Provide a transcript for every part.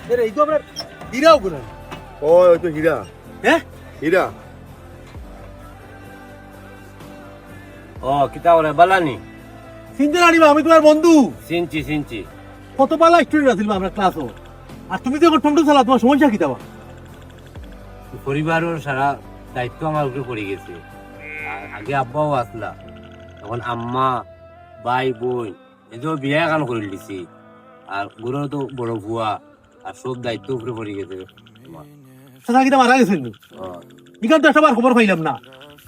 এর এই তো আমরা হীরাও গুনা ওই তো হীরা হ্যাঁ হীরা ও কিতা বলে বালানি চিনতে না নিবা আমি তোমার বন্ধু চিনছি চিনছি কত পালা স্টুডেন্ট আছিল আমরা ক্লাসও আর তুমি যখন টমটম চালা তোমার সমস্যা কি দেওয়া পরিবারের সারা দায়িত্ব আমার উপরে পড়ে গেছে আর আগে আব্বাও আসলা তখন আম্মা ভাই বোন এদের বিয়ে গান করে দিছি আর গুরু তো বড় ভুয়া আর সব দায়িত্ব উপরে পড়ে গেছে তোমার। সাদা কিটা মারা গেছেন ও, এখান তো একটা খবর পাইলাম না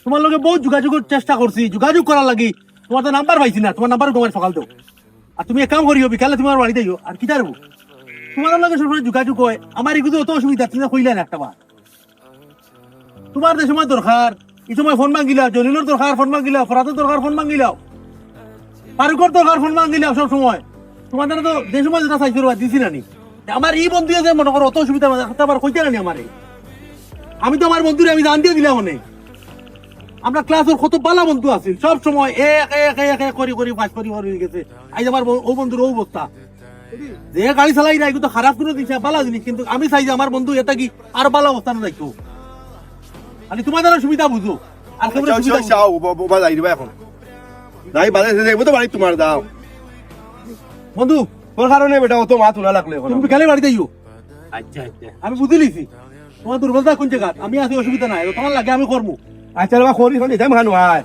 তোমার লগে বহুত যোগাযোগের চেষ্টা করছি যোগাযোগ করার লাগি তোমার তো নাম্বার পাইছি না তোমার নাম্বার তোমার সকাল তো আর তুমি এক কাম করিও বিকালে তোমার বাড়িতে যাও আর কি তারবো তোমার লগে সবসময় যোগাযোগ হয় আমার এগুলো অত অসুবিধা তুমি কইলে না একটা বার তোমার যে সময় দরকার এই সময় ফোন মাঙ্গিলা জলিলের দরকার ফোন মাঙ্গিলা ফরাতের দরকার ফোন মাঙ্গিলাও ফারুকের দরকার ফোন মাঙ্গিলাও সব সময় তোমার দ্বারা তো যে সময় যেটা চাইছিল দিছি না নি আমার এই বন্ধু যে মনে করো অত অসুবিধা আবার কইতে না নি আমারে আমি তো আমার বন্ধুরে আমি জান দিয়ে দিলাম অনেক আমরা ক্লাসের কত পালা বন্ধু আছিল সব সময় এক এক এক এক করি করি পাঁচ করি করি গেছে আজ আমার ও বন্ধুর ও অবস্থা যে গাড়ি চালাই না এগুলো তো খারাপ করে দিচ্ছে পালা জিনিস কিন্তু আমি চাই যে আমার বন্ধু এটা কি আর পালা অবস্থা না দেখো খালি তোমার দ্বারা সুবিধা বুঝো আর কেমন সুবিধা বুঝো। চাও বাবা যাই দিবা এখন যাই বাজে যাইবো তো বাড়ি তোমার দাও বন্ধু তোর কারণে বেটা অত মা তোলা লাগলো এখন তুমি বিকালে বাড়িতে যাইও আচ্ছা আচ্ছা আমি বুঝে লিছি তোমার দুর্বলতা কোন জায়গা আমি আছি অসুবিধা নাই তোমার লাগে আমি করবো আচ্ছা বাবা করি যাই মানুষ আয়